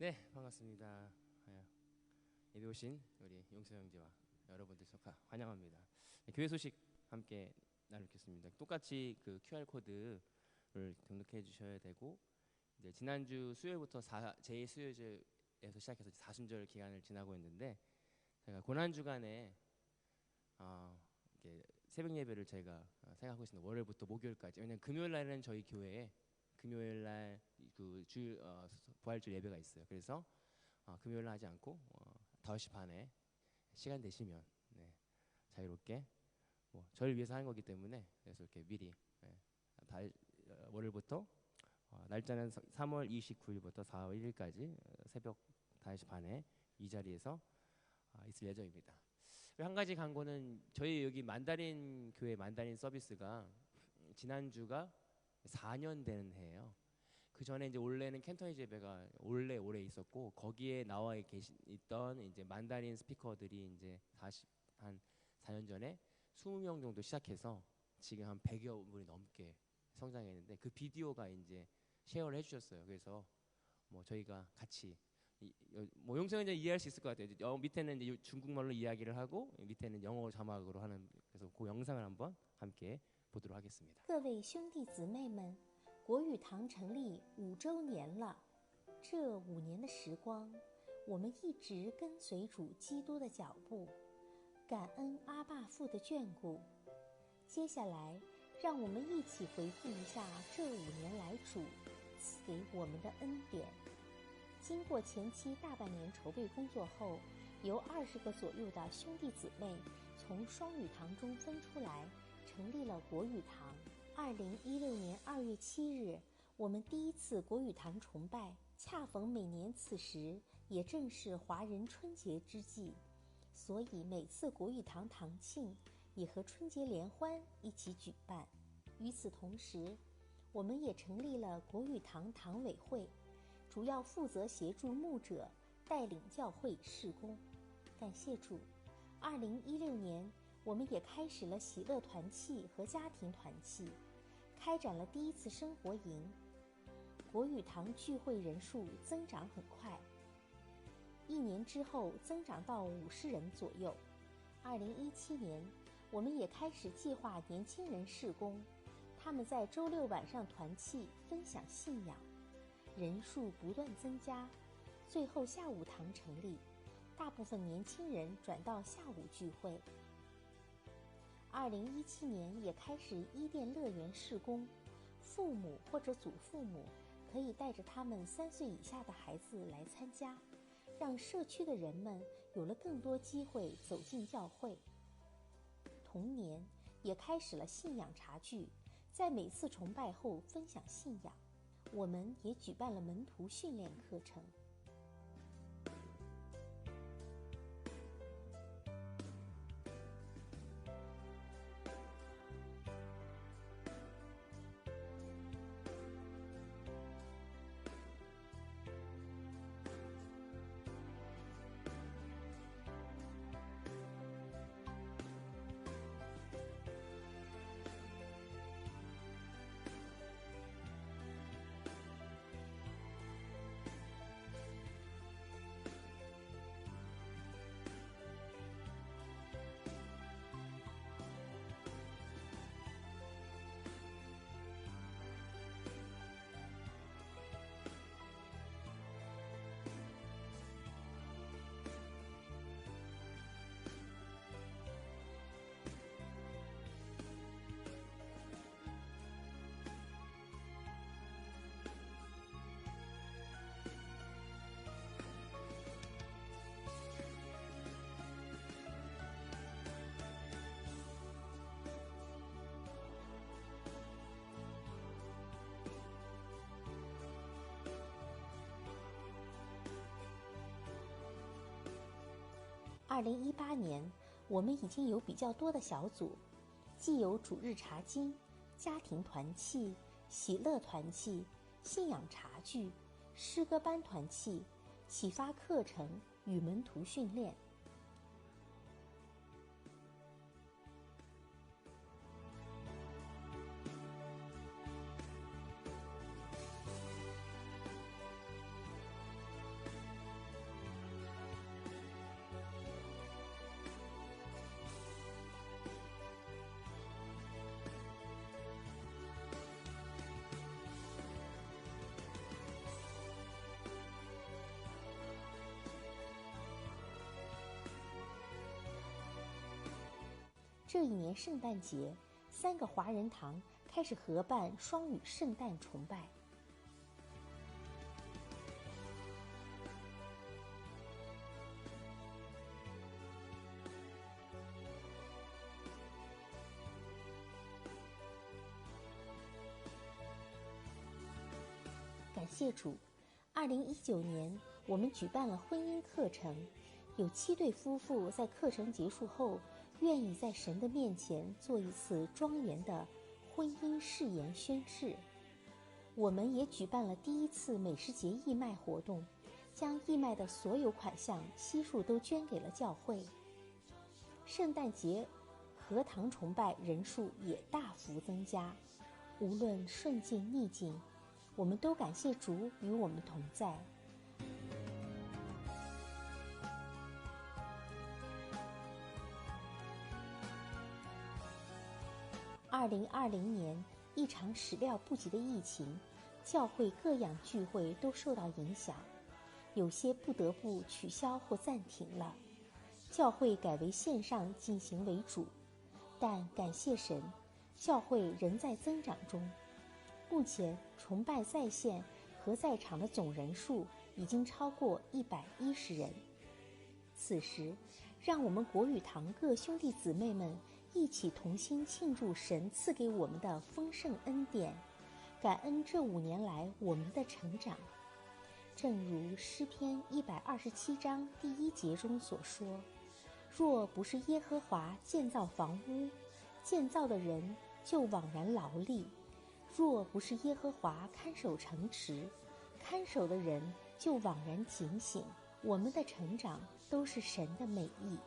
네, 반갑습니다. 예배 오신 우리 용서 형제와 여러분들 환영합니다. 네, 교회 소식 함께 나누겠습니다. 똑같이 그 QR 코드를 등록해 주셔야 되고, 이제 지난주 수요일부터 제2수요일에서 시작해서 사순절 기간을 지나고 있는데, 제가 고난 주간에 이렇게 새벽 예배를 저희가 생각하고 있습니다. 월요일부터 목요일까지. 왜냐면 금요일 날에는 저희 교회에 금요일 날 그 부활절 예배가 있어요. 그래서 금요일 날 하지 않고 5시 반에 시간 되시면 자유롭게 저를 위해서 하는 거기 때문에, 그래서 이렇게 미리 월요일부터 날짜는 3월 29일부터 4월 1일까지 새벽 5시 반에 이 자리에서 있을 예정입니다. 한 가지 광고는, 저희 여기 만다린 교회 만다린 서비스가 지난주가 4년 되는 해예요. 그 전에 이제 원래는 캔터니즈 예배가 오래 있었고, 거기에 나와 있던 이제 만다린 스피커들이 이제 한 4년 전에 20명 정도 시작해서 지금 한 100여 분이 넘게 성장했는데, 그 비디오가 이제 쉐어를 해주셨어요. 그래서 저희가 같이 용서는 이제 이해할 수 있을 것 같아요. 밑에는 이제 중국말로 이야기를 하고, 밑에는 영어 자막으로 하는, 그래서 그 영상을 한번 함께 보도록 하겠습니다. 各位兄弟姊妹们，国语堂成立5周年了。这5年的时光，我们一直跟随主基督的脚步，感恩阿爸父的眷顾。接下来，让我们一起回顾一下这5年来主赐给我们的恩典。经过前期大半年筹备工作后，由20个左右的兄弟姊妹从双语堂中分出来，成立了国语堂。2016年2月7日，我们第一次国语堂崇拜，恰逢每年此时也正是华人春节之际，所以每次国语堂堂庆也和春节联欢一起举办。与此同时，我们也成立了国语堂堂委会，主要负责协助牧者带领教会事工。感谢主，2016年我们也开始了喜乐团契和家庭团契，开展了第一次生活营。国语堂聚会人数增长很快，1年之后增长到50人左右。2017年，我们也开始计划年轻人事工，他们在周六晚上团契分享信仰，人数不断增加，最后下午堂成立，大部分年轻人转到下午聚会。2017年也开始伊甸乐园事工，父母或者祖父母可以带着他们3岁以下的孩子来参加，让社区的人们有了更多机会走进教会。同年也开始了信仰茶聚，在每次崇拜后分享信仰。我们也举办了门徒训练课程。2018年，我们已经有比较多的小组，既有主日查经、家庭团契、喜乐团契、信仰茶聚、诗歌班团契、启发课程与门徒训练。这一年圣诞节，3个华人堂开始合办双语圣诞崇拜。感谢主，2019年我们举办了婚姻课程，有7对夫妇在课程结束后，愿意在神的面前做一次庄严的婚姻誓言宣誓。我们也举办了第1次美食节义卖活动，将义卖的所有款项悉数都捐给了教会。圣诞节合堂崇拜人数也大幅增加，无论顺境逆境，我们都感谢主与我们同在。2020年，一场始料不及的疫情，教会各样聚会都受到影响，有些不得不取消或暂停了。教会改为线上进行为主，但感谢神，教会仍在增长中。目前崇拜在线和在场的总人数已经超过110人。此时，让我们国语堂各兄弟姊妹们一起同心庆祝神赐给我们的丰盛恩典，感恩这5年来我们的成长。正如诗篇127章第1节中所说，若不是耶和华建造房屋，建造的人就枉然劳力；若不是耶和华看守城池，看守的人就枉然警醒。我们的成长都是神的美意。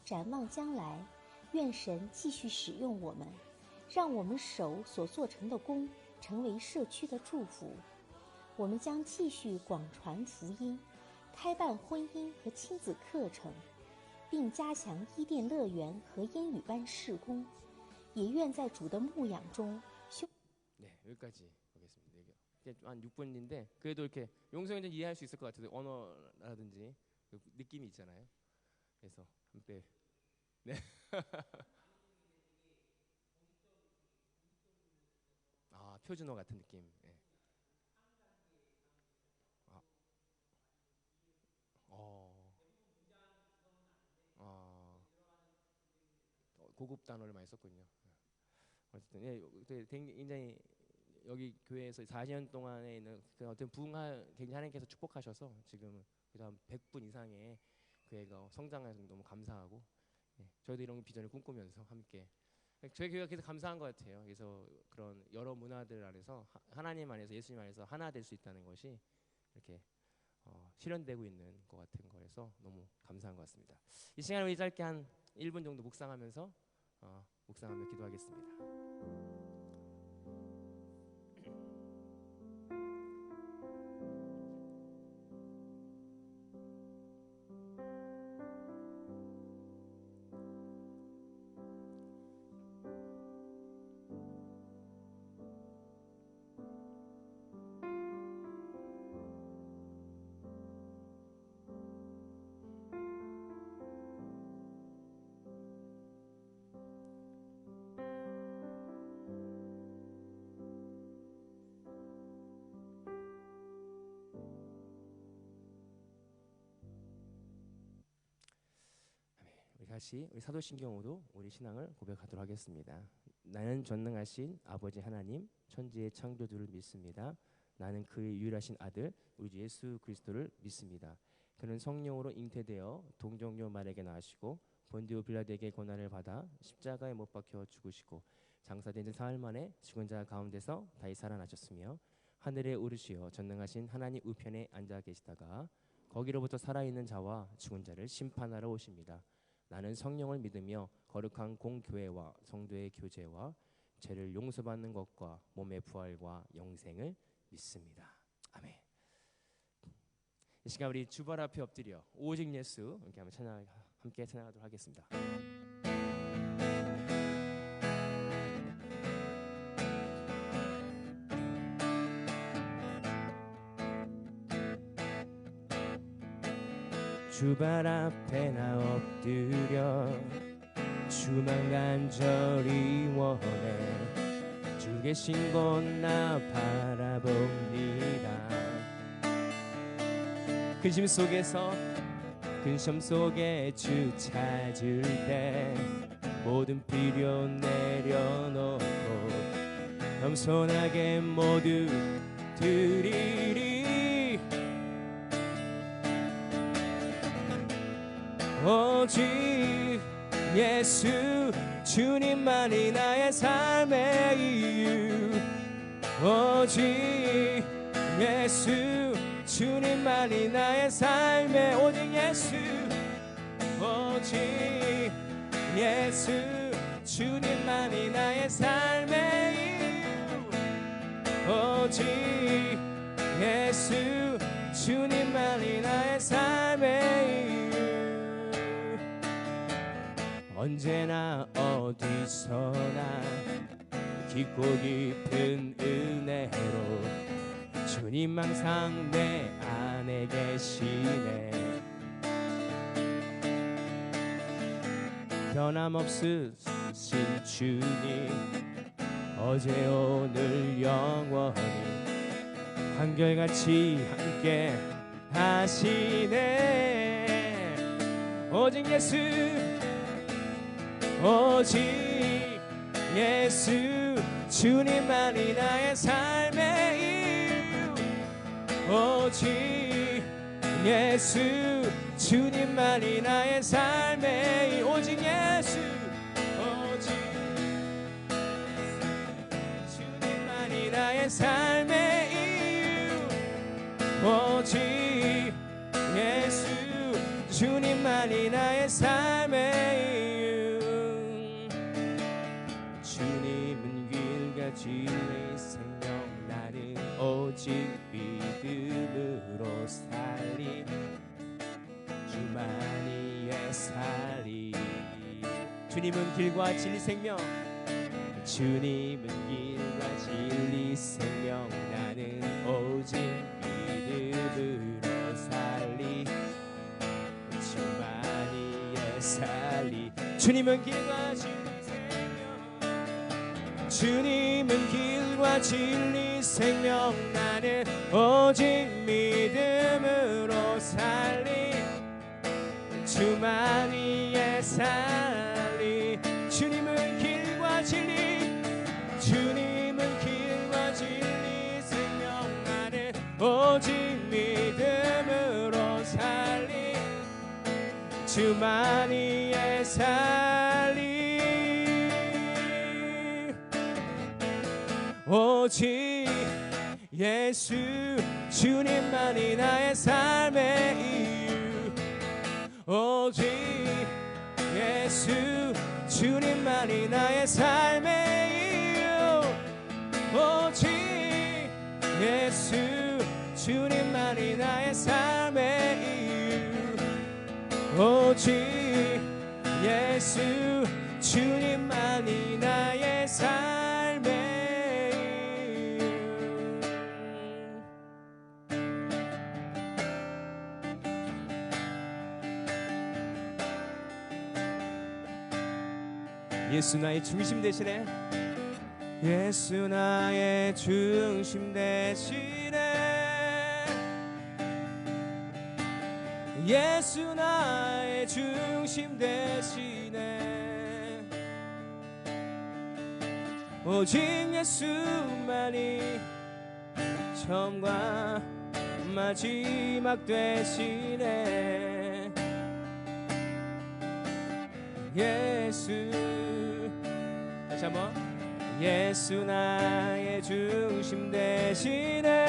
展望将来，愿神继续使用我们，让我们手所做成的工成为社区的祝福。我们将继续广传福音，开办婚姻和亲子课程，并加强伊甸乐园和英语班事工，也愿在主的牧养中。네, 여기까지 보겠습니다. 이게 한 6분인데 그래도 이렇게 용성이는 이해할 수 있을 것 같아요. 언어라든지 그 느낌이 있잖아요. 그래서 함께 네. 아, 표준어 같은 느낌. 네. 아, 어, 고급 단어를 많이 썼군요. 어쨌든 예, 굉장히 여기 교회에서 4년 동안에 있는 그 어떤 굉장히 하나님께서 축복하셔서 지금 그다음 100분 이상의 교회가 성장해서 너무 감사하고 예, 저희도 이런 비전을 꿈꾸면서 함께 저희 교회가 계속 감사한 것 같아요. 그래서 그런 여러 문화들 안에서 하나님 안에서 예수님 안에서 하나 될 수 있다는 것이 이렇게 실현되고 있는 것 같은 거라서 너무 감사한 것 같습니다. 이 시간을 우리 짧게 한 1분 정도 묵상하면서 묵상하며 기도하겠습니다. 다시 우리 사도신경으로 우리 신앙을 고백하도록 하겠습니다. 나는 전능하신 아버지 하나님 천지의 창조주를 믿습니다. 나는 그의 유일하신 아들 우리 예수 그리스도를 믿습니다. 그는 성령으로 잉태되어 동정녀 마리아에게 나으시고 본디오 빌라도에게 고난을 받아 십자가에 못 박혀 죽으시고 장사된 지 사흘 만에 죽은 자 가운데서 다시 살아나셨으며 하늘에 오르시어 전능하신 하나님 우편에 앉아 계시다가 거기로부터 살아있는 자와 죽은 자를 심판하러 오십니다. 나는 성령을 믿으며 거룩한 공교회와 성도의 교제와 죄를 용서받는 것과 몸의 부활과 영생을 믿습니다. 아멘. 이 시간 우리 주발 앞에 엎드려 오직 예수 이렇게 함께 찬양하도록 하겠습니다. 주발 앞에 나 엎드려 주만 간절히 원해. 주 계신 곳 나 바라봅니다. 근심 속에 주 찾을 때 모든 필요 내려놓고 겸손하게 모두 드리리. 오직 예수 주님만이 나의 삶의 이유. 오직 예수 주님만이 나의 삶의 오직 예수. 오직 예수 주님만이 나의 삶의 이유. 오직 예수 주님만이 나의 삶의 이유. 언제나 어디서나 깊고 깊은 은혜로 주님 항상 내 안에 계시네. 변함없으신 주님 어제 오늘 영원히 한결같이 함께 하시네. 오직 예수 오직 예수 주님만이 나의 삶의 이유. 오직 예수 주님만이 나의 삶의 이유. 오직 예수 오직 주님만이 나의 삶의 이유. 오직 예수 주님만이 나의 삶의 이유. 주님은 길과 진리 생명 나는 오직 믿음으로 살리. 주만이 살리. 주님은 길과 진리 생명. 주님은 길과 진리 생명 나는 오직 믿음으로 살리. 주만이 살리. 주님은 길과 진리 생명. 주님은 길과 진리 생명 나는 오직 믿음으로 살리. 주만이 살리. 주님은 길과 진리. 주님은 길과 진리 생명 나는 오직 믿음으로 살리. 주만이 살리. 오직 예수 주님만이 나의 삶의 이유. 오직 예수 주님만이 나의 삶의 이유. 오직 예수 주님만이 나의 삶의 이유. 오직 예수 주님만이 나의 삶의 이유. 예수 나의 중심 되시네. 예수 나의 중심 되시네. 예수 나의 중심 되시네. 오직 예수만이 처음과 마지막 되시네. 예수 다시 한번. 예수 나의 중심 되시네.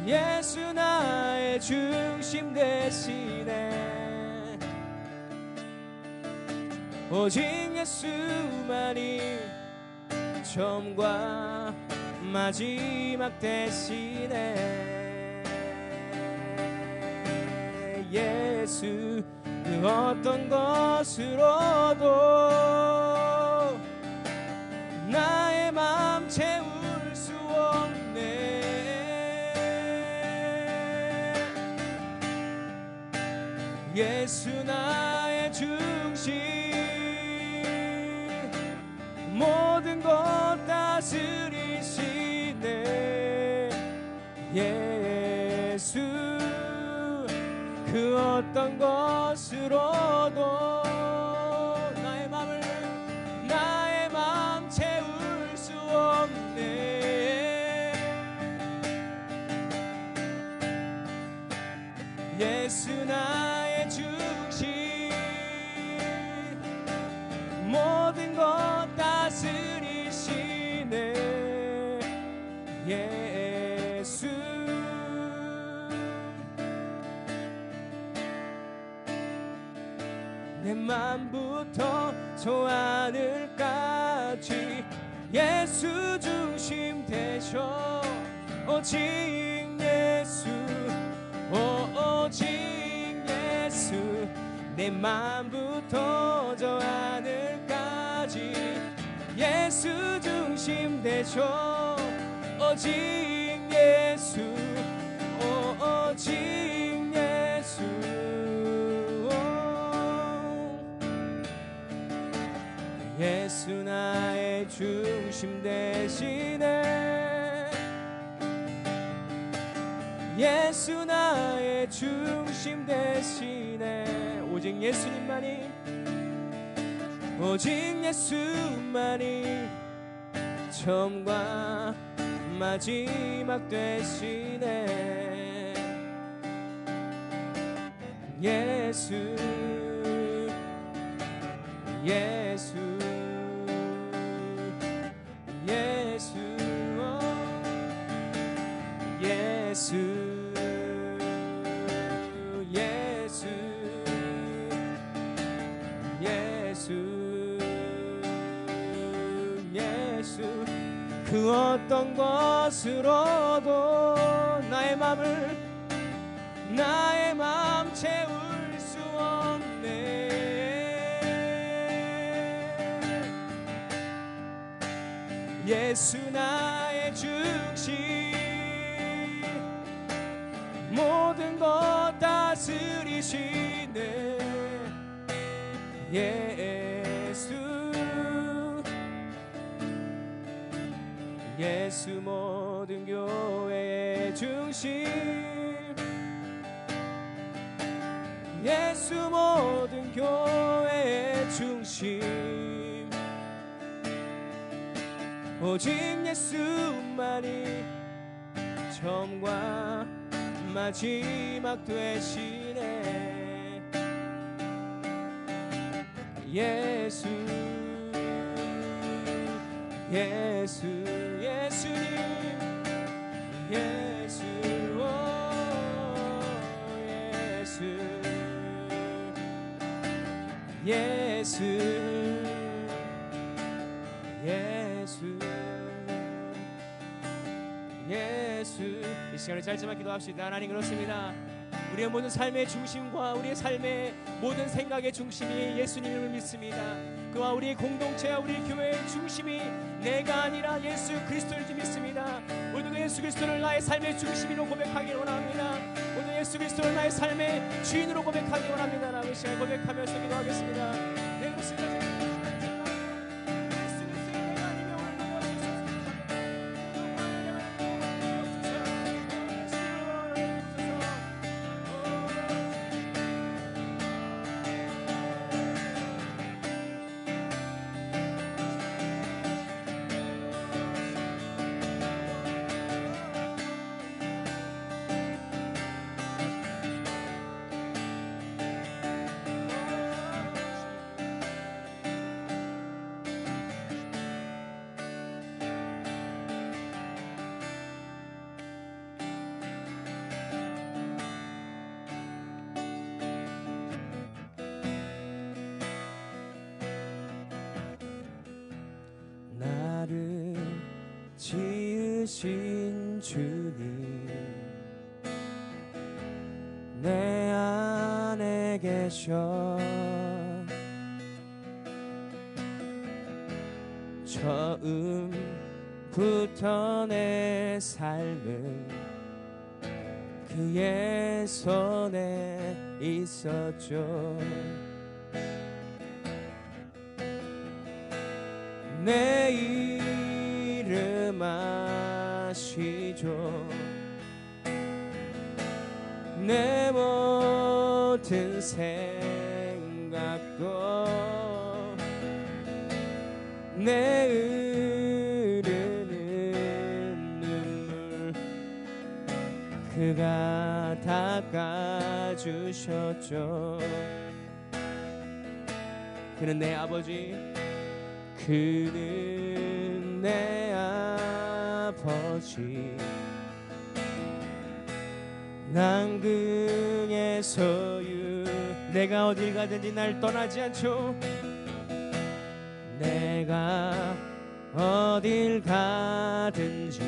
예수 나의 중심 되시네. 오직 예수만이 처음과 마지막 되시네. 예수 그 어떤 것으로도 나의 마음 채울 수 없네. 예수 나의 중심 모든 것 다스리시네 예수 그 어떤 것으로도 나의 맘 채울 수 없네 예수 나의 중심 모든 것 다스리시네 예수 내 맘부터 저 하늘까지 예수 중심 되셔 오직 예수 오직 예수 내 맘부터 저 하늘까지 예수 중심 되셔 오직 예수 오직 예수 예수 나의 중심 되시네 예수 나의 중심 되시네 오직 예수님만이 오직 예수만이 처음과 마지막 되시네 예수 예수 예수 예수 예수 예수 예수 그 어떤 것으로도 나의 맘 채울 수 없네 예수 나의 중심 모든 것 다스리시네 예수 예수 모든 교회의 중심 예수 모든 교회의 중심 오직 예수만이 처음과 마지막 되시네 예수 예수 예수님 예수 오 예수 예수 예수 예수 이 시간에 짧지만 기도합시다. 하나님 그렇습니다. 우리의 모든 삶의 중심과 우리의 삶의 모든 생각의 중심이 예수님을 믿습니다. 그와 우리의 공동체와 우리 교회의 중심이 내가 아니라 예수 그리스도를 믿습니다. 오늘도 예수 그리스도를 나의 삶의 중심으로 고백하기 원합니다. 오늘 예수 그리스도를 나의 삶의 주인으로 고백하기 원합니다. 라고 시간 고백하면서 기도하겠습니다. 네 그렇습니다. 나를 지으신 주님 내 안에 계셔 처음부터 내 삶은 그의 손에 있었죠. 내 이름 아시죠. 내 모든 생각도 내 흐르는 눈물 그가 닦아주셨죠. 그는 내 아버지, 그는 내 아버지. 난그의 소유, 내가 어딜 가든지 날 떠나지 않죠. 내가 어딜 가든지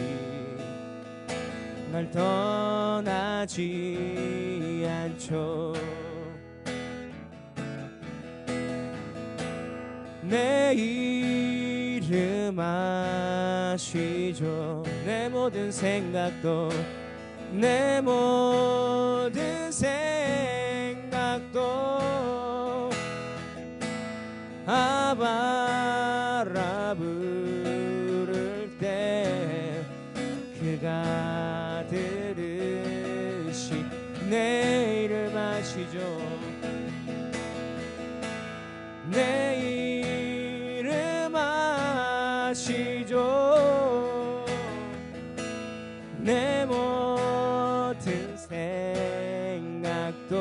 날 떠나지 않죠. 내 이름 아시죠. 내 모든 생각도 내 모든 생각도 아바라 부를 때 그가 들으시 내 이름 아시죠. 내 이름 아시죠. 내 모든 생각도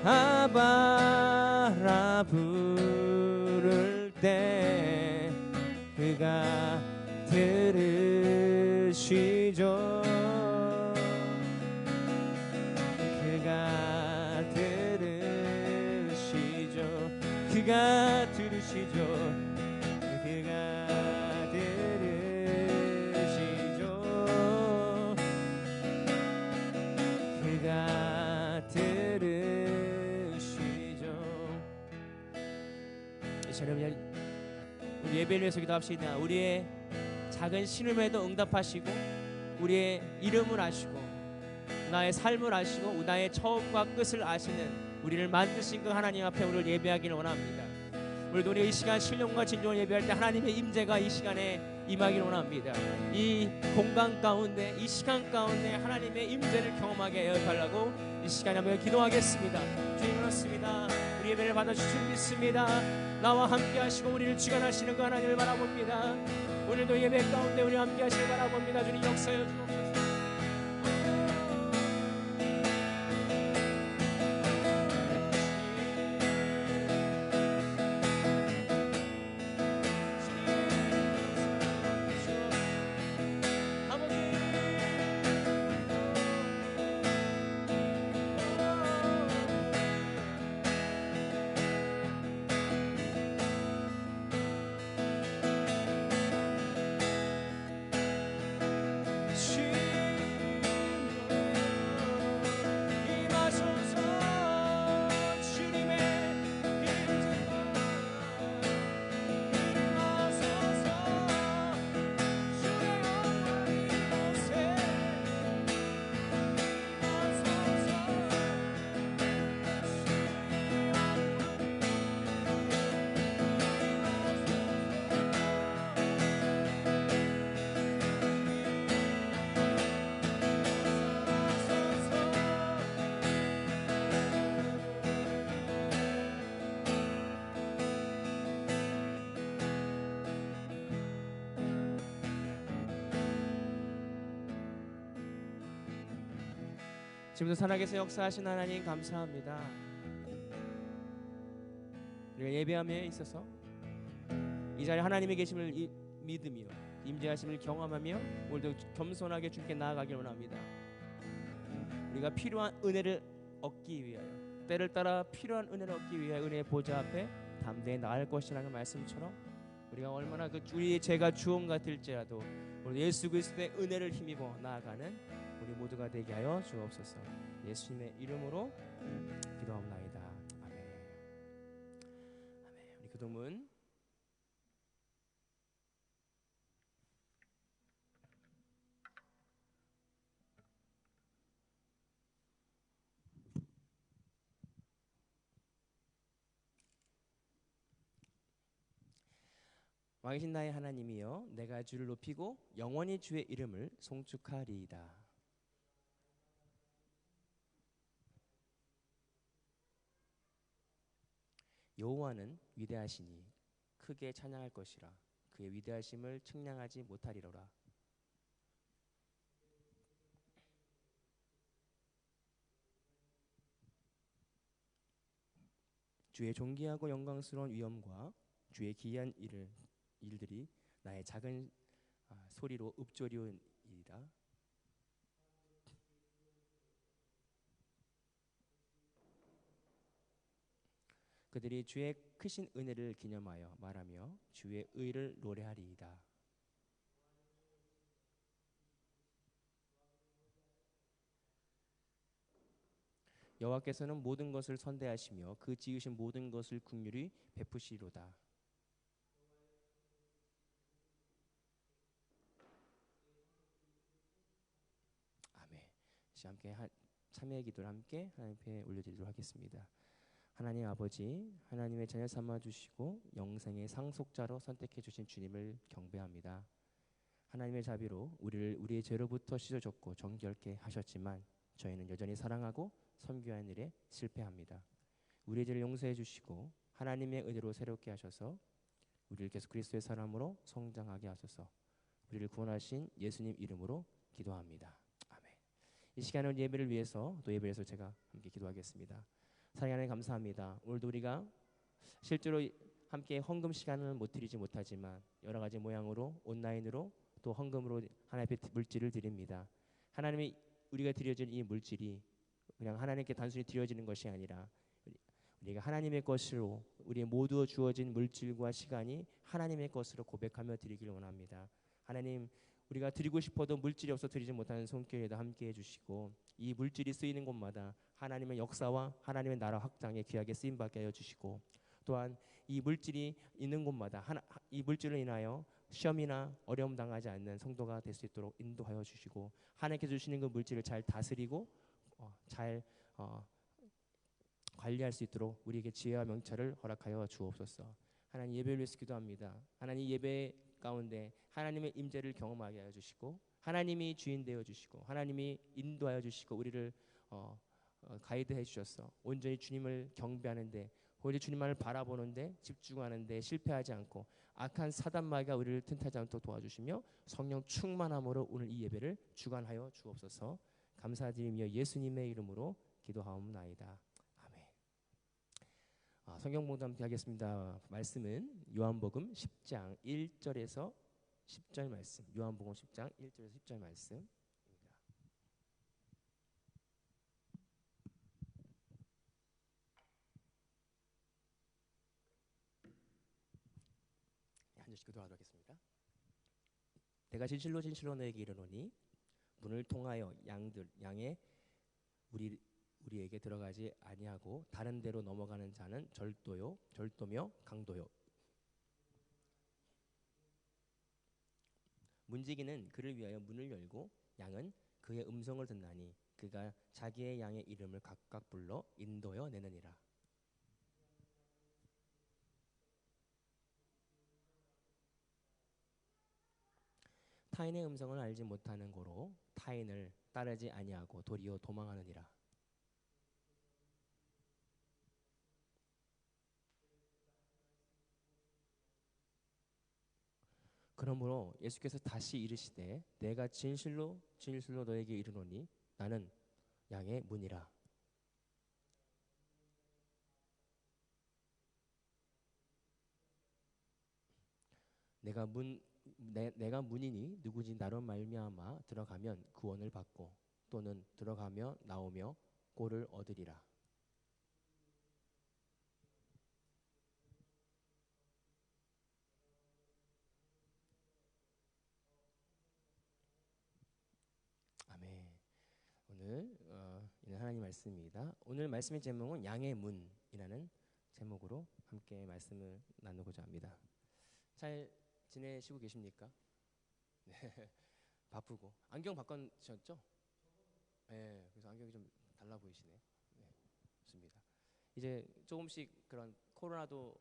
아바라 부를 때 그가 들으시죠. 그가 들으시죠. 그가 들으시죠. 여러분, 우리 예배를 위해서 기도합시다. 우리의 작은 신음에도 응답하시고 우리의 이름을 아시고 나의 삶을 아시고 나의 처음과 끝을 아시는 우리를 만드신 그 하나님 앞에 우리를 예배하기를 원합니다. 오늘도 우리 이 시간 신령과 진정을 예배할 때 하나님의 임재가 이 시간에 임하기를 원합니다. 이 공간 가운데 이 시간 가운데 하나님의 임재를 경험하게 해달라고 이 시간에 한번 기도하겠습니다. 주님 그렇습니다. 우리 예배를 받아주실 줄 믿습니다. 나와 함께 하시고 우리를 주관하시는 그 하나님을 바라봅니다. 오늘도 예배 가운데 우리 함께 하시길 바라봅니다. 주님 역사여 주옵소서. 지금도 살아계신 역사하신 하나님 감사합니다. 우리가 예배함에 있어서 이 자리에 하나님의 계심을 믿으며 임재하심을 경험하며 오늘도 겸손하게 주께 나아가길 원합니다. 우리가 필요한 은혜를 얻기 위하여 때를 따라 필요한 은혜를 얻기 위하여 은혜의 보좌 앞에 담대히 나갈 것이라는 말씀처럼 우리가 얼마나 그 우리의 죄가 주홍 같을지라도 우리 예수 그리스도의 은혜를 힘입어 나아가는 우리 모두가 되게 하여 주옵소서. 예수님의 이름으로 기도합나이다. 아멘. 아멘. 우리 교동문 왕이신 나의 하나님이여 내가 주를 높이고 영원히 주의 이름을 송축하리이다. 여호와는 위대하시니 크게 찬양할 것이라. 그의 위대하심을 측량하지 못하리로라. 주의 존귀하고 영광스러운 위엄과 주의 기이한 일들이 나의 작은 소리로 읊조리오이다. 그들이 주의 크신 은혜를 기념하여 말하며 주의 의를 노래하리이다. 여호와께서는 모든 것을 선대하시며 그 지으신 모든 것을 긍휼히 베푸시로다. 아멘. 이제 함께 참여의 기도를 함께 하나님 앞에 올려드리도록 하겠습니다. 하나님 아버지, 하나님의 자녀 삼아 주시고 영생의 상속자로 선택해 주신 주님을 경배합니다. 하나님의 자비로 우리를 우리의 죄로부터 씻어줬고 정결케 하셨지만 저희는 여전히 사랑하고 선교하는 일에 실패합니다. 우리의 죄를 용서해 주시고 하나님의 은혜로 새롭게 하셔서 우리를 계속 그리스도의 사람으로 성장하게 하소서. 우리를 구원하신 예수님 이름으로 기도합니다. 아멘. 이 시간은 예배를 위해서 또 예배에서 제가 함께 기도하겠습니다. 사랑하는 하나님 감사합니다. 오늘도 우리가 실제로 함께 헌금 시간을 못 드리지 못하지만 여러 가지 모양으로 온라인으로 또 헌금으로 하나님 앞에 물질을 드립니다. 하나님이 우리가 드려진 이 물질이 그냥 하나님께 단순히 드려지는 것이 아니라 우리가 하나님의 것으로 우리 모두 주어진 물질과 시간이 하나님의 것으로 고백하며 드리기를 원합니다. 하나님, 우리가 드리고 싶어도 물질이 없어 드리지 못하는 손길에도 함께해 주시고 이 물질이 쓰이는 곳마다 하나님의 역사와 하나님의 나라 확장에 귀하게 쓰임받게 하여 주시고 또한 이 물질이 있는 곳마다 이 물질로 인하여 시험이나 어려움 당하지 않는 성도가 될 수 있도록 인도하여 주시고 하나님께 주시는 그 물질을 잘 다스리고 잘 관리할 수 있도록 우리에게 지혜와 명철을 허락하여 주옵소서. 하나님 예배를 위해서 기도합니다. 하나님 예배 가운데 하나님의 임재를 경험하게 하여 주시고 하나님이 주인 되어 주시고 하나님이 인도하여 주시고 우리를 가이드해 주셔서 온전히 주님을 경배하는데 오히려 주님만을 바라보는데 집중하는데 실패하지 않고 악한 사단마귀가 우리를 틈타지 않도록 도와주시며 성령 충만함으로 오늘 이 예배를 주관하여 주옵소서. 감사드리며 예수님의 이름으로 기도하옵나이다. 아멘. 성경 봉독 함께 하겠습니다. 말씀은 요한복음 10장 1절에서 10절 말씀. 요한복음 10장 1절에서 10절 말씀. 한 절씩 기도하도록 하겠습니다. 내가 진실로 진실로 너에게 이르노니 문을 통하여 양의 우리에게 들어가지 아니하고 다른 데로 넘어가는 자는 절도며 강도요. 문지기는 그를 위하여 문을 열고 양은 그의 음성을 듣나니 그가 자기의 양의 이름을 각각 불러 인도여 내느니라. 타인의 음성을 알지 못하는 고로 타인을 따르지 아니하고 도리어 도망하느니라. 그러므로 예수께서 다시 이르시되 내가 진실로 진실로 너에게 이르노니 나는 양의 문이라. 내가 문이니 누구지 나로 말미암아 들어가면 구원을 받고 또는 들어가며 나오며 꼴을 얻으리라. 아멘. 오늘 이는 하나님 말씀입니다. 오늘 말씀의 제목은 양의 문이라는 제목으로 함께 말씀을 나누고자 합니다. 잘 지내시고 계십니까? 네. 바쁘고 안경 바꾸셨죠? 네, 그래서 안경이 좀 달라 보이시네요. 네, 좋습니다. 이제 조금씩 그런 코로나도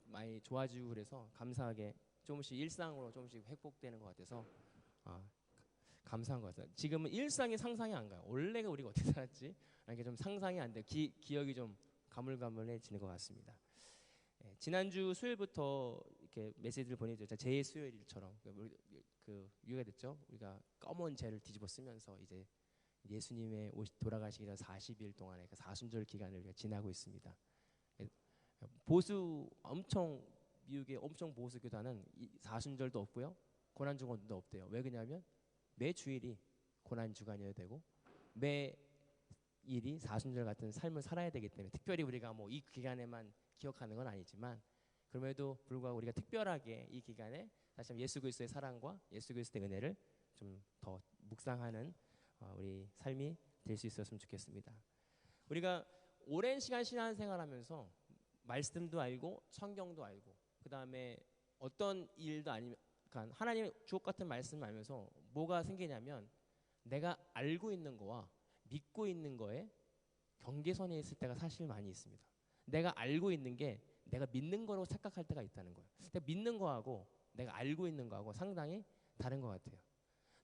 많이 좋아지고 그래서 감사하게 조금씩 일상으로 조금씩 회복되는 것 같아서 감사한 것 같아요. 지금은 일상이 상상이 안 가요. 원래가 우리가 어떻게 살았지? 이게 좀 상상이 안 돼. 기억이 좀 가물가물해지는 것 같습니다. 지난주 수요일부터 이렇게 메시지를 보내드렸죠. 제 수요일처럼 그 유예가 됐죠. 우리가 검은 재를 뒤집어 쓰면서 이제 예수님의 돌아가시기 전 40일 동안의 그 사순절 기간을 우리가 지나고 있습니다. 보수 미국의 엄청 보수 교단은 사순절도 없고요, 고난 주간도 없대요. 왜 그러냐면 매 주일이 고난 주간이어야 되고 매 일이 사순절 같은 삶을 살아야 되기 때문에, 특별히 우리가 뭐 이 기간에만 기억하는 건 아니지만 그럼에도 불구하고 우리가 특별하게 이 기간에 다시 한번 예수 그리스도의 사랑과 예수 그리스도의 은혜를 좀 더 묵상하는 우리 삶이 될 수 있었으면 좋겠습니다. 우리가 오랜 시간 신앙생활하면서 말씀도 알고 성경도 알고 그 다음에 어떤 일도 아니면 그러니까 하나님의 주옥 같은 말씀을 알면서 뭐가 생기냐면 내가 알고 있는 거와 믿고 있는 거에 경계선에 있을 때가 사실 많이 있습니다. 내가 알고 있는 게 내가 믿는 거라고 착각할 때가 있다는 거예요. 내가 믿는 거하고 내가 알고 있는 거하고 상당히 다른 것 같아요.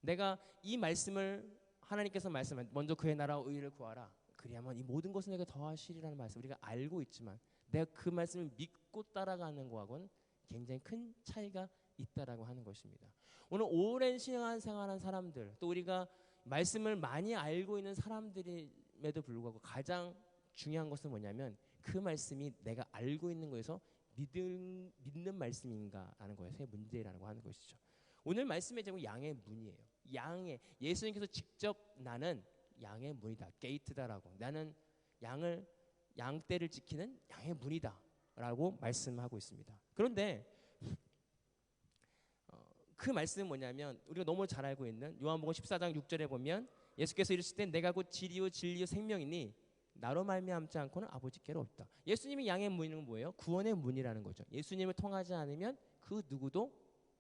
내가 이 말씀을 하나님께서 말씀한 먼저 그의 나라와 의를 구하라 그리하면 이 모든 것을 내가 더하시리라는 말씀 우리가 알고 있지만 내가 그 말씀을 믿고 따라가는 거하고는 굉장히 큰 차이가 있다라고 하는 것입니다. 오늘 오랜 신앙생활한 사람들 또 우리가 말씀을 많이 알고 있는 사람들임에도 불구하고 가장 중요한 것은 뭐냐면 그 말씀이 내가 알고 있는 거에서 믿는 말씀인가라는 것의 문제라고 하는 것이죠. 오늘 말씀의 제목은 양의 문이에요. 예수님께서 직접 나는 양의 문이다, 게이트다라고, 나는 양떼를 지키는 양의 문이다라고 말씀하고 있습니다. 그런데 그 말씀은 뭐냐면 우리가 너무 잘 알고 있는 요한복음 14장 6절에 보면 예수께서 이르실 때 내가 곧 진리요 진리요 생명이니 나로 말미암지 않고는 아버지께로 없다. 예수님이 양의 문은 뭐예요? 구원의 문이라는 거죠. 예수님을 통하지 않으면 그 누구도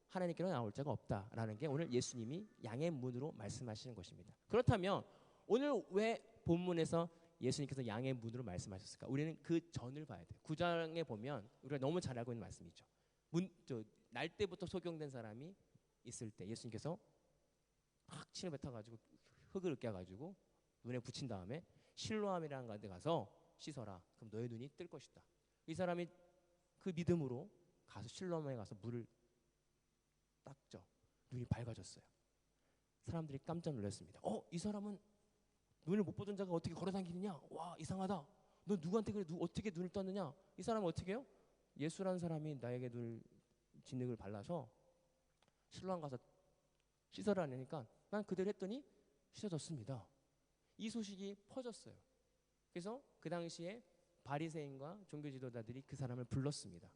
하나님께로 나올 자가 없다라는 게 오늘 예수님이 양의 문으로 말씀하시는 것입니다. 그렇다면 오늘 왜 본문에서 예수님께서 양의 문으로 말씀하셨을까? 우리는 그 전을 봐야 돼요. 9장에 보면 우리가 너무 잘 알고 있는 말씀이죠. 날 때부터 소경된 사람이 있을 때 예수님께서 확 침을 뱉어가지고 흙을 으깨가지고 눈에 붙인 다음에 실로암이라는 데 가서 씻어라. 그럼 너의 눈이 뜰 것이다. 이 사람이 그 믿음으로 가서 실로암에 가서 물을 닦죠. 눈이 밝아졌어요. 사람들이 깜짝 놀랐습니다. 이 사람은 눈을 못 보던 자가 어떻게 걸어다니느냐? 와, 이상하다. 너 누구한테 그래? 어떻게 눈을 떴느냐? 이 사람은 어떻게 해요? 예수라는 사람이 나에게 눈 진흙을 발라서 실로암 가서 씻어라 하니까 난 그대로 했더니 씻어졌습니다. 이 소식이 퍼졌어요. 그래서 그 당시에 바리새인과 종교 지도자들이 그 사람을 불렀습니다.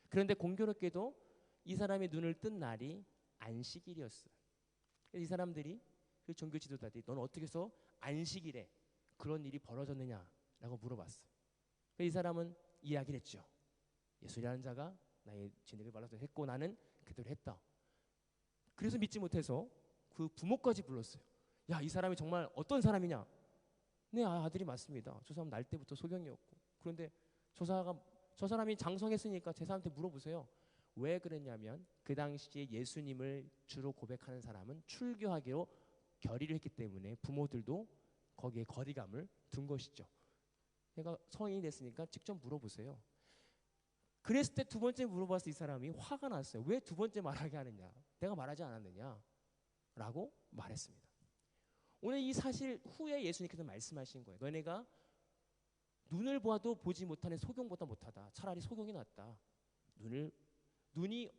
그런데 공교롭게도 이 사람의 눈을 뜬 날이 안식일이었어요. 그래서 이 사람들이 그 종교 지도자들이 넌 어떻게 해서 안식일에 그런 일이 벌어졌느냐라고 물어봤어요. 그래서 이 사람은 이야기를 했죠. 예수라는 자가 나의 진흙을 발라서 했고 나는 그대로 했다. 그래서 믿지 못해서 그 부모까지 불렀어요. 야, 이 사람이 정말 어떤 사람이냐? 네, 아들이 맞습니다. 저 사람 날 때부터 소경이었고. 그런데 저 사람이 장성했으니까 제 사람한테 물어보세요. 왜 그랬냐면 그 당시에 예수님을 주로 고백하는 사람은 출교하기로 결의를 했기 때문에 부모들도 거기에 거리감을 둔 것이죠. 내가 성인이 됐으니까 직접 물어보세요. 그랬을 때 두 번째 물어봤을 때 이 사람이 화가 났어요. 왜 두 번째 말하게 하느냐? 내가 말하지 않았느냐? 라고 말했습니다. 오늘 이 사실 후에 예수님께서 말씀하신 거예요. 너네가 눈을 보아도 보지 못하는 소경보다 못하다. 차라리 소경이 낫다. 눈이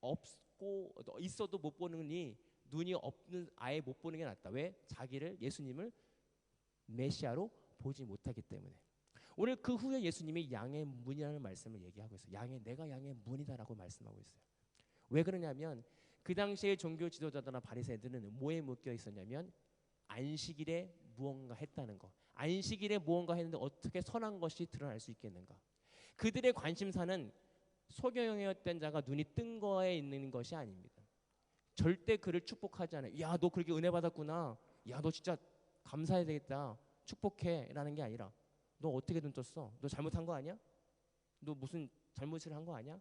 없고 있어도 못 보느니 눈이 없는 아예 못 보는 게 낫다. 왜? 자기를 예수님을 메시아로 보지 못하기 때문에. 오늘 그 후에 예수님이 양의 문이라는 말씀을 얘기하고 있어요. 내가 양의 문이다라고 말씀하고 있어요. 왜 그러냐면 그 당시에 종교 지도자들이나 바리새인들은 뭐에 묶여 있었냐면 안식일에 무언가 했다는 거. 안식일에 무언가 했는데 어떻게 선한 것이 드러날 수 있겠는가. 그들의 관심사는 소경이었던 자가 눈이 뜬 거에 있는 것이 아닙니다. 절대 그를 축복하지 않아요. 야, 너 그렇게 은혜 받았구나. 야, 너 진짜 감사해야 되겠다. 축복해 라는 게 아니라 너 어떻게 눈 떴어? 너 잘못한 거 아니야? 너 무슨 잘못을 한 거 아니야?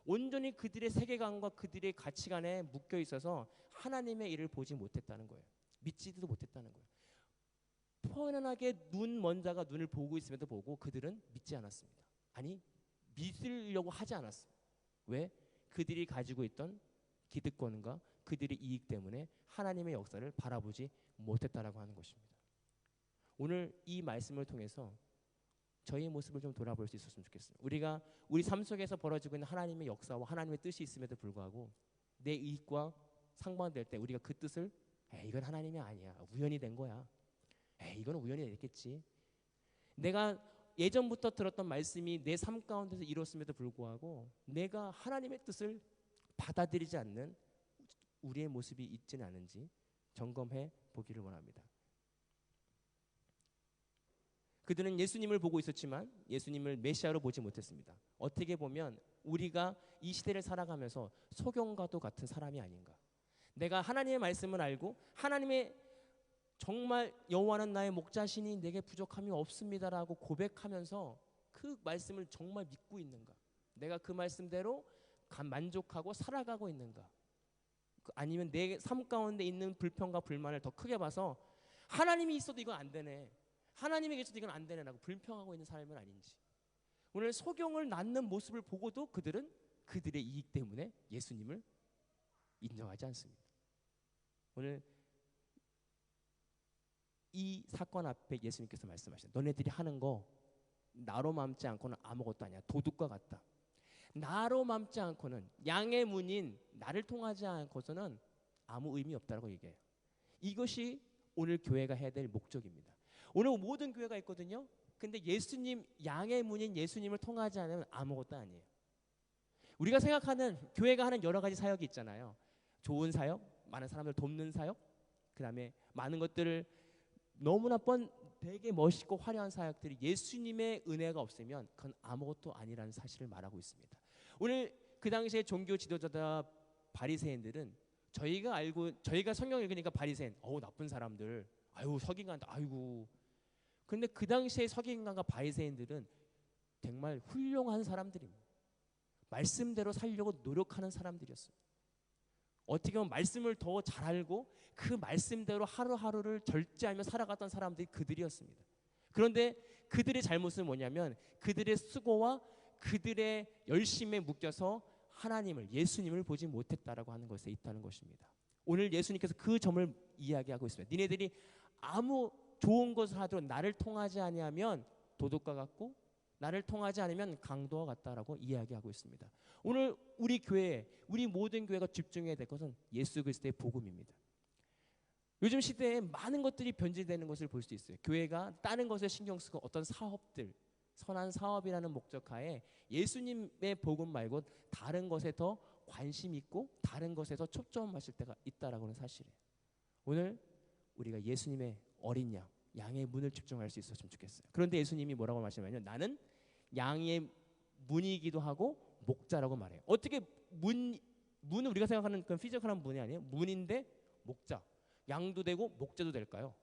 온전히 그들의 세계관과 그들의 가치관에 묶여 있어서 하나님의 일을 보지 못했다는 거예요. 믿지도 못했다는 거예요. 편안하게 눈 먼 자가 눈을 보고 있음에도 보고 그들은 믿지 않았습니다. 아니, 믿으려고 하지 않았어요. 왜? 그들이 가지고 있던 기득권과 그들의 이익 때문에 하나님의 역사를 바라보지 못했다라고 하는 것입니다. 오늘 이 말씀을 통해서 저희의 모습을 좀 돌아볼 수 있었으면 좋겠어요. 우리가 우리 삶 속에서 벌어지고 있는 하나님의 역사와 하나님의 뜻이 있음에도 불구하고 내 이익과 상반될 때 우리가 그 뜻을 이건 하나님이 아니야, 우연히 된 거야, 이건 우연히 됐겠지, 내가 예전부터 들었던 말씀이 내 삶 가운데서 이뤘음에도 불구하고 내가 하나님의 뜻을 받아들이지 않는 우리의 모습이 있지는 않은지 점검해 보기를 원합니다. 그들은 예수님을 보고 있었지만 예수님을 메시아로 보지 못했습니다. 어떻게 보면 우리가 이 시대를 살아가면서 소경과도 같은 사람이 아닌가. 내가 하나님의 말씀을 알고 하나님의 정말 여호와는 나의 목자시니 내게 부족함이 없습니다라고 고백하면서 그 말씀을 정말 믿고 있는가. 내가 그 말씀대로 만족하고 살아가고 있는가. 아니면 내 삶 가운데 있는 불평과 불만을 더 크게 봐서 하나님이 있어도 이건 안 되네, 하나님이 계셔도 이건 안 되네 라고 불평하고 있는 삶은 아닌지. 오늘 소경을 낳는 모습을 보고도 그들은 그들의 이익 때문에 예수님을 인정하지 않습니다. 오늘 이 사건 앞에 예수님께서 말씀하시는, 너네들이 하는 거 나로 맘지 않고는 아무것도 아니야, 도둑과 같다. 나로 맘지 않고는, 양의 문인 나를 통하지 않고서는 아무 의미 없다라고 얘기해요. 이것이 오늘 교회가 해야 될 목적입니다. 오늘 모든 교회가 있거든요. 근데 예수님, 양의 문인 예수님을 통하지 않으면 아무것도 아니에요. 우리가 생각하는 교회가 하는 여러 가지 사역이 있잖아요. 좋은 사역, 많은 사람들 돕는 사역, 그 다음에 많은 것들을 너무나 되게 멋있고 화려한 사역들이 예수님의 은혜가 없으면 그건 아무것도 아니라는 사실을 말하고 있습니다. 오늘 그 당시에 종교 지도자다 바리새인들은 저희가 성경 읽으니까 바리새인, 나쁜 사람들, 서기관, 근데 그 당시에 서기관과 바리새인들은 정말 훌륭한 사람들입니다. 말씀대로 살려고 노력하는 사람들이었어요. 어떻게 보면 말씀을 더 잘 알고 그 말씀대로 하루하루를 절제하며 살아갔던 사람들이 그들이었습니다. 그런데 그들의 잘못은 뭐냐면 그들의 수고와 그들의 열심에 묶여서 하나님을, 예수님을 보지 못했다라고 하는 것에 있다는 것입니다. 오늘 예수님께서 그 점을 이야기하고 있습니다. 니네들이 아무 좋은 것을 하도록 나를 통하지 아니하면 도둑과 같고 나를 통하지 않으면 강도와 같다라고 이야기하고 있습니다. 오늘 우리 교회, 우리 모든 교회가 집중해야 될 것은 예수 그리스도의 복음입니다. 요즘 시대에 많은 것들이 변질되는 것을 볼 수 있어요. 교회가 다른 것에 신경 쓰고 어떤 사업들, 선한 사업이라는 목적하에 예수님의 복음 말고 다른 것에 더 관심 있고 다른 것에 더 초점을 맞출 때가 있다라고 하는 사실이에요. 오늘 우리가 예수님의 어린 양, 양의 문을 집중할 수 있었으면 좋겠어요. 그런데 예수님이 뭐라고 말씀하냐면 나는 양의 문이기도 하고 목자라고 말해요. 어떻게 문은 우리가 생각하는 그런 피지컬한 문이 아니에요. 문인데 목자, 양도 되고 목자도 될까요?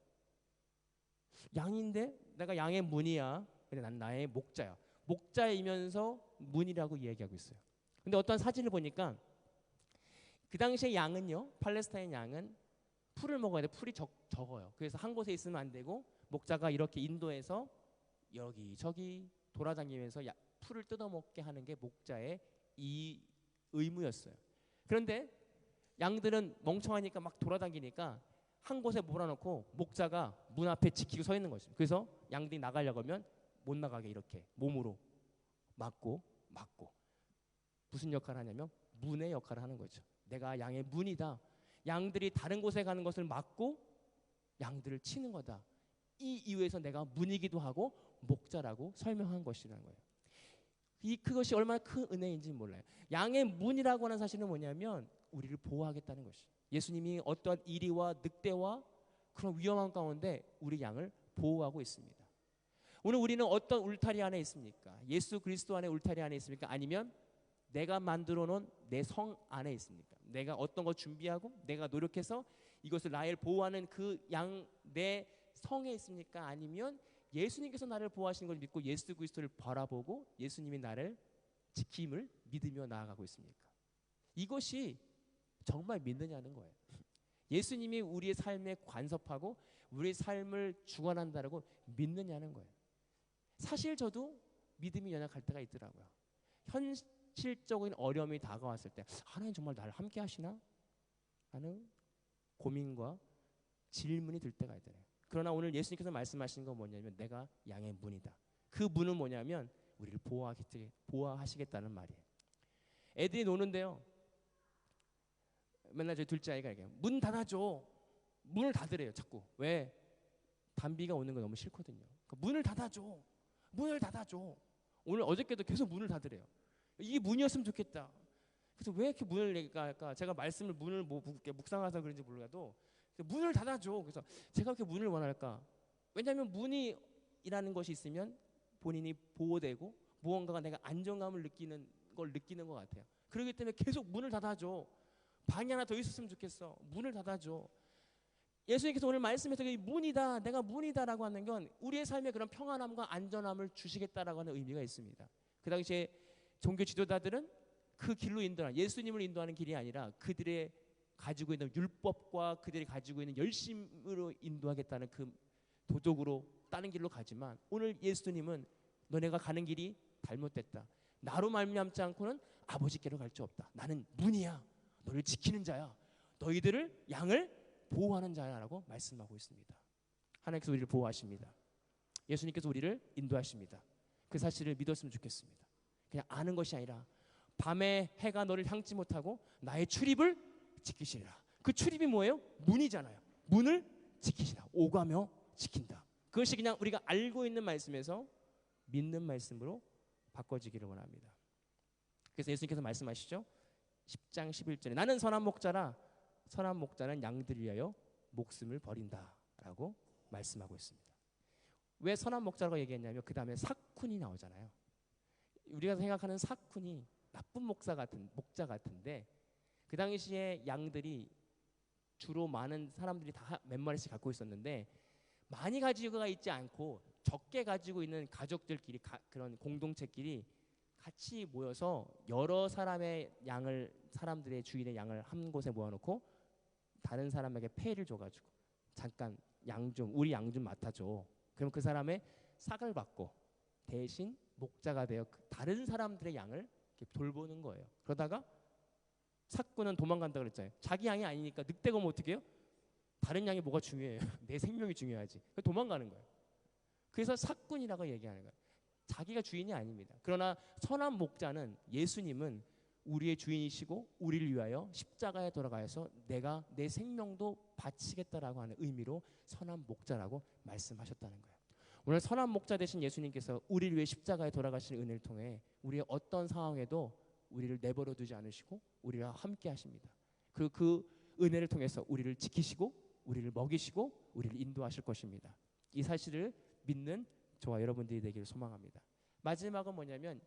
양인데 내가 양의 문이야, 근데 난 나의 목자야. 목자이면서 문이라고 이야기하고 있어요. 근데 어떤 사진을 보니까 그 당시에 양은요, 팔레스타인 양은 풀을 먹어야 돼. 풀이 적어요. 그래서 한 곳에 있으면 안 되고 목자가 이렇게 인도해서 여기저기 돌아다니면서 풀을 뜯어먹게 하는 게 목자의 이 의무였어요. 그런데 양들은 멍청하니까 막 돌아다니니까 한 곳에 몰아놓고 목자가 문 앞에 지키고 서 있는 거죠. 그래서 양들이 나가려고 하면 못 나가게 이렇게 몸으로 막고 무슨 역할을 하냐면 문의 역할을 하는 거죠. 내가 양의 문이다. 양들이 다른 곳에 가는 것을 막고 양들을 치는 거다. 이 이유에서 내가 문이기도 하고 목자라고 설명한 것이라는 거예요. 그것이 얼마나 큰 은혜인지 몰라요. 양의 문이라고 하는 사실은 뭐냐면 우리를 보호하겠다는 것이에요. 예수님이 어떠한 이리와 늑대와 그런 위험한 가운데 우리 양을 보호하고 있습니다. 오늘 우리는 어떤 울타리 안에 있습니까? 예수 그리스도 안에 울타리 안에 있습니까? 아니면 내가 만들어 놓은 내 성 안에 있습니까? 내가 어떤 거 준비하고 내가 노력해서 이것을 나를 보호하는 그 양 내 성에 있습니까? 아니면 예수님께서 나를 보호하시는 걸 믿고 예수 그리스도를 바라보고 예수님이 나를 지킴을 믿으며 나아가고 있습니까? 이것이 정말 믿느냐는 거예요. 예수님이 우리의 삶에 간섭하고 우리의 삶을 주관한다라고 믿느냐는 거예요. 사실 저도 믿음이 연약할 때가 있더라고요. 현실적인 어려움이 다가왔을 때 하나님 정말 나를 함께 하시나? 하는 고민과 질문이 들 때가 있더래요. 그러나 오늘 예수님께서 말씀하신 건 뭐냐면 내가 양의 문이다. 그 문은 뭐냐면 우리를 보호하시겠다는 말이에요. 애들이 노는데요. 맨날 저희 둘째 아이가 얘기해요. 문 닫아줘. 문을 닫으래요. 자꾸. 왜? 담비가 오는 거 너무 싫거든요. 그러니까 문을 닫아줘. 문을 닫아줘. 오늘 어저께도 계속 문을 닫으래요. 이게 문이었으면 좋겠다. 그래서 왜 이렇게 문을 얘기할까? 제가 말씀을 문을 묵상해서 그런지 몰라도 문을 닫아줘. 그래서 제가 이렇게 문을 원할까? 왜냐하면 문이라는 것이 있으면 본인이 보호되고 무언가가 내가 안정감을 느끼는 것 같아요. 그렇기 때문에 계속 문을 닫아줘. 방이 하나 더 있었으면 좋겠어. 문을 닫아줘. 예수님께서 오늘 말씀에서 이 문이다, 내가 문이다라고 하는 건 우리의 삶에 그런 평안함과 안전함을 주시겠다라고 하는 의미가 있습니다. 그 당시에 종교 지도자들은 그 길로 인도하는, 예수님을 인도하는 길이 아니라 그들의 가지고 있는 율법과 그들이 가지고 있는 열심으로 인도하겠다는 그 도덕으로 다른 길로 가지만 오늘 예수님은 너네가 가는 길이 잘못됐다. 나로 말미암지 않고는 아버지께로 갈 수 없다. 나는 문이야. 너를 지키는 자야. 너희들을 양을 보호하는 자야라고 말씀하고 있습니다. 하나님께서 우리를 보호하십니다. 예수님께서 우리를 인도하십니다. 그 사실을 믿었으면 좋겠습니다. 그냥 아는 것이 아니라 밤에 해가 너를 향지 못하고 나의 출입을 지키시리라. 그 출입이 뭐예요? 문이잖아요. 문을 지키시라. 오가며 지킨다. 그것이 그냥 우리가 알고 있는 말씀에서 믿는 말씀으로 바꿔지기를 원합니다. 그래서 예수님께서 말씀하시죠. 10장 11절에 나는 선한 목자라 선한 목자는 양들을 위하여 목숨을 버린다라고 말씀하고 있습니다. 왜 선한 목자라고 얘기했냐면 그 다음에 사꾼이 나오잖아요. 우리가 생각하는 사꾼이 나쁜 목자 같은데 그 당시에 양들이 주로 많은 사람들이 다 몇 마리씩 갖고 있었는데 많이 가지고 있지 않고 적게 가지고 있는 가족들끼리 그런 공동체끼리 같이 모여서 여러 사람의 양을 사람들의 주인의 양을 한 곳에 모아놓고 다른 사람에게 폐를 줘가지고 잠깐 우리 양 좀 맡아줘. 그럼 그 사람의 삭을 받고 대신 목자가 되어 다른 사람들의 양을 이렇게 돌보는 거예요. 그러다가 사꾼은 도망간다 그랬잖아요. 자기 양이 아니니까 늑대가 뭐 어떻게 해요? 다른 양이 뭐가 중요해요? 내 생명이 중요하지. 도망가는 거예요. 그래서 사꾼이라고 얘기하는 거예요. 자기가 주인이 아닙니다. 그러나 선한 목자는 예수님은 우리의 주인이시고 우리를 위하여 십자가에 돌아가서 내가 내 생명도 바치겠다라고 하는 의미로 선한 목자라고 말씀하셨다는 거예요. 오늘 선한 목자 되신 예수님께서 우리를 위해 십자가에 돌아가신 은혜를 통해 우리의 어떤 상황에도 우리를 내버려 두지 않으시고 우리와 함께 하십니다. 그 은혜를 통해서 우리를 지키시고 우리를 먹이시고 우리를 인도하실 것입니다. 이 사실을 믿는 저와 여러분들이 되기를 소망합니다. 마지막은 뭐냐면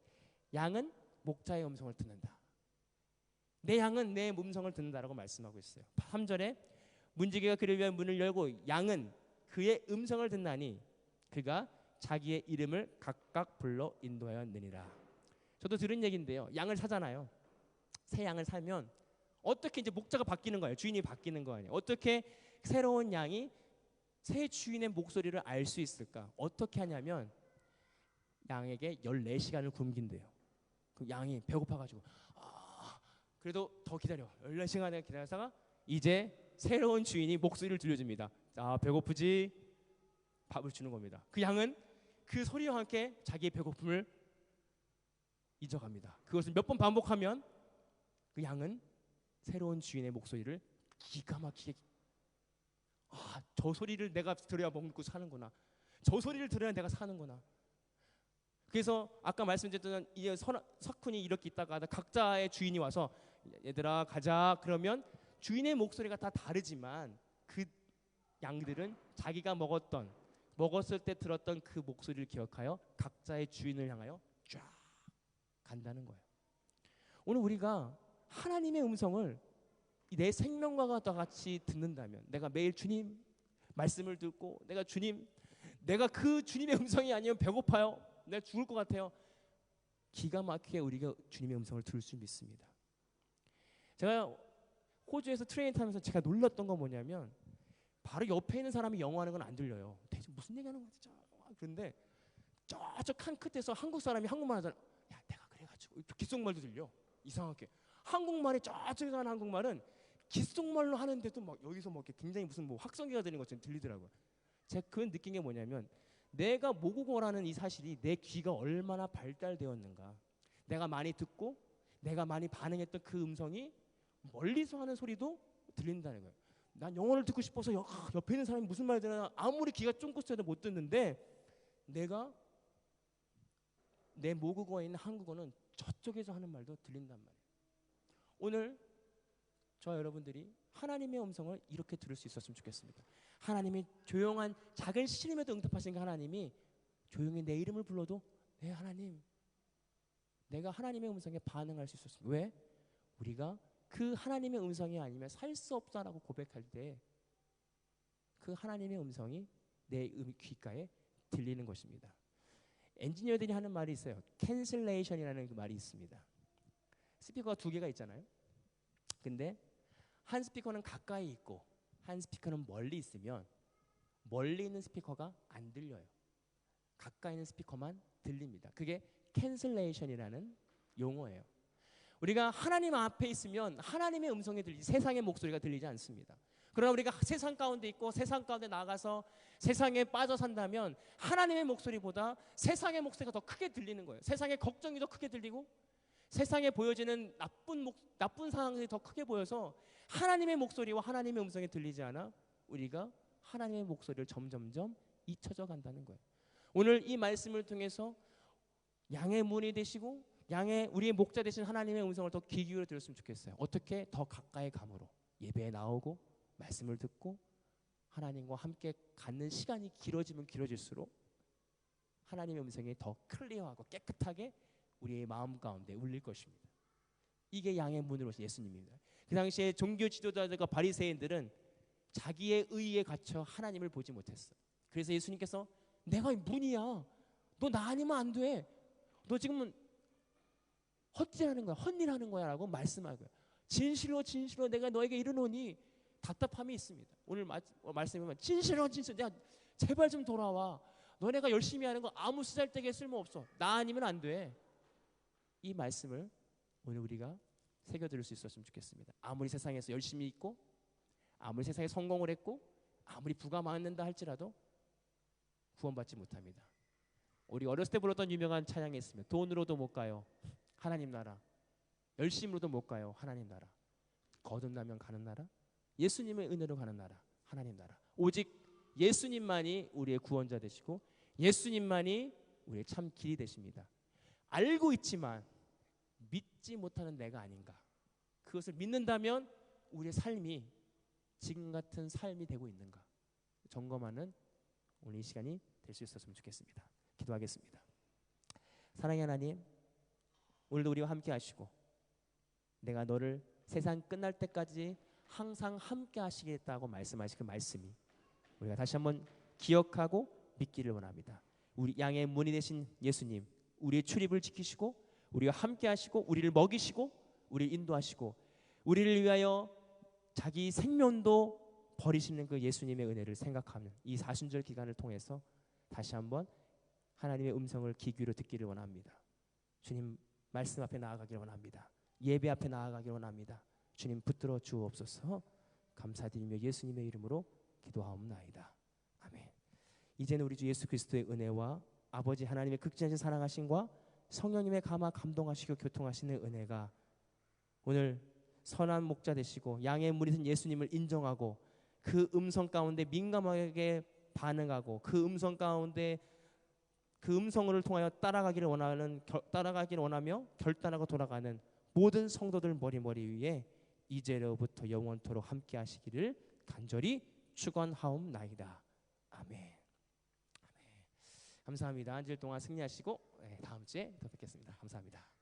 양은 목자의 음성을 듣는다. 내 양은 내 음성을 듣는다라고 말씀하고 있어요. 3절에 문지기가 그를 위한 문을 열고 양은 그의 음성을 듣나니 그가 자기의 이름을 각각 불러 인도하였느니라. 저도 들은 얘기인데요. 양을 사잖아요. 새 양을 사면 어떻게 이제 목자가 바뀌는 거예요. 주인이 바뀌는 거 아니에요. 어떻게 새로운 양이 새 주인의 목소리를 알 수 있을까? 어떻게 하냐면 양에게 14시간을 굶긴대요. 그 양이 배고파가지고 그래도 더 기다려. 14시간을 기다려다가 이제 새로운 주인이 목소리를 들려줍니다. 배고프지? 밥을 주는 겁니다. 그 양은 그 소리와 함께 자기의 배고픔을 잊어갑니다. 그것을 몇 번 반복하면 그 양은 새로운 주인의 목소리를 기가 막히게 저 소리를 내가 들어야 먹고 사는구나. 저 소리를 들어야 내가 사는구나. 그래서 아까 말씀드렸던 이 석훈이 이렇게 있다가 각자의 주인이 와서 얘들아 가자 그러면 주인의 목소리가 다 다르지만 그 양들은 자기가 먹었을 때 들었던 그 목소리를 기억하여 각자의 주인을 향하여 쫙 간다는 거예요. 오늘 우리가 하나님의 음성을 내 생명과 같이 듣는다면 내가 매일 주님 말씀을 듣고 내가 그 주님의 음성이 아니면 배고파요. 내가 죽을 것 같아요. 기가 막히게 우리가 주님의 음성을 들을 수 믿습니다. 제가 호주에서 트레인 타면서 제가 놀랐던 건 뭐냐면 바로 옆에 있는 사람이 영어하는 건 안 들려요. 대체 무슨 얘기하는 거지? 그런데 저쪽 한 끝에서 한국 사람이 한국말 하잖아. 야, 내가 그래가지고 귓속말도 들려. 이상하게 한국말이 저쪽에서 하는 한국말은 귓속말로 하는데도 막 여기서 막 굉장히 무슨 뭐 확성기가 되는 것처럼 들리더라고요. 제가 그 느낀 게 뭐냐면 내가 모국어라는 이 사실이 내 귀가 얼마나 발달되었는가. 내가 많이 듣고 내가 많이 반응했던 그 음성이 멀리서 하는 소리도 들린다는 거예요. 난 영어를 듣고 싶어서 옆에 있는 사람이 무슨 말을 들으나 아무리 귀가 쫑긋해도 못 듣는데 내가 내 모국어에 있는 한국어는 저쪽에서 하는 말도 들린단 말이에요. 오늘 저와 여러분들이 하나님의 음성을 이렇게 들을 수 있었으면 좋겠습니다. 하나님이 조용한 작은 시름에도 응답하신 그 하나님이 조용히 내 이름을 불러도 네 하나님, 내가 하나님의 음성에 반응할 수 있었습니다. 왜? 우리가 그 하나님의 음성이 아니면 살 수 없다라고 고백할 때 그 하나님의 음성이 내 귓가에 들리는 것입니다. 엔지니어들이 하는 말이 있어요. 캔슬레이션이라는 그 말이 있습니다. 스피커가 두 개가 있잖아요. 근데 한 스피커는 가까이 있고 한 스피커는 멀리 있으면 멀리 있는 스피커가 안 들려요. 가까이 있는 스피커만 들립니다. 그게 캔슬레이션이라는 용어예요. 우리가 하나님 앞에 있으면 하나님의 음성이 들리지 세상의 목소리가 들리지 않습니다. 그러나 우리가 세상 가운데 있고 세상 가운데 나가서 세상에 빠져 산다면 하나님의 목소리보다 세상의 목소리가 더 크게 들리는 거예요. 세상의 걱정이 더 크게 들리고 세상에 보여지는 나쁜 상황이 더 크게 보여서 하나님의 목소리와 하나님의 음성이 들리지 않아 우리가 하나님의 목소리를 점점점 잊혀져 간다는 거예요. 오늘 이 말씀을 통해서 양의 문이 되시고 우리의 목자 되신 하나님의 음성을 더 귀 기울여 들었으면 좋겠어요. 어떻게? 더 가까이 감으로 예배에 나오고 말씀을 듣고 하나님과 함께 갖는 시간이 길어지면 길어질수록 하나님의 음성이 더 클리어하고 깨끗하게 우리의 마음 가운데 울릴 것입니다. 이게 양의 문으로 예수님입니다. 그 당시에 종교 지도자들과 바리새인들은 자기의 의에 갇혀 하나님을 보지 못했어요. 그래서 예수님께서 내가 문이야. 너 나 아니면 안 돼. 너 지금은 헛질하는 거야. 헛일하는 거야 라고 말씀하고요. 진실로 내가 너에게 이르노니 답답함이 있습니다. 오늘 말씀에 보면 진실로 내가 제발 좀 돌아와. 너네가 열심히 하는 거 아무 쓰잘데기에 쓸모없어. 나 아니면 안 돼. 이 말씀을 오늘 우리가 새겨들을 수 있었으면 좋겠습니다. 아무리 세상에서 열심히 있고 아무리 세상에 성공을 했고 아무리 부가 많는다 할지라도 구원받지 못합니다. 우리 어렸을 때 불렀던 유명한 찬양이 있으면 돈으로도 못 가요. 하나님 나라. 열심으로도 못 가요. 하나님 나라. 거듭나면 가는 나라. 예수님의 은혜로 가는 나라. 하나님 나라. 오직 예수님만이 우리의 구원자 되시고 예수님만이 우리의 참 길이 되십니다. 알고 있지만 믿지 못하는 내가 아닌가. 그것을 믿는다면 우리의 삶이 지금 같은 삶이 되고 있는가 점검하는 오늘 이 시간이 될 수 있었으면 좋겠습니다. 기도하겠습니다. 사랑의 하나님, 오늘도 우리와 함께 하시고 내가 너를 세상 끝날 때까지 항상 함께 하시겠다고 말씀하신 그 말씀이 우리가 다시 한번 기억하고 믿기를 원합니다. 우리 양의 문이 되신 예수님, 우리의 출입을 지키시고 우리와 함께 하시고 우리를 먹이시고 우리를 인도하시고 우리를 위하여 자기 생명도 버리시는 그 예수님의 은혜를 생각하는 이 사순절 기간을 통해서 다시 한번 하나님의 음성을 귀 기울여 듣기를 원합니다. 주님 말씀 앞에 나아가기를 원합니다. 예배 앞에 나아가기를 원합니다. 주님 붙들어 주옵소서. 감사드리며 예수님의 이름으로 기도하옵나이다. 아멘. 이제는 우리 주 예수 그리스도의 은혜와 아버지 하나님의 극진하신 사랑하심과 성령님의 감화 감동하시고 교통하시는 은혜가 오늘 선한 목자 되시고 양의 문이 된 예수님을 인정하고 그 음성 가운데 민감하게 반응하고 그 음성 가운데 그 음성을 통하여 따라가기를 원하며 결단하고 돌아가는 모든 성도들 머리 위에 이제로부터 영원토록 함께 하시기를 간절히 축원하옵나이다. 아멘. 감사합니다. 한 주일 동안 승리하시고 다음 주에 더 뵙겠습니다. 감사합니다.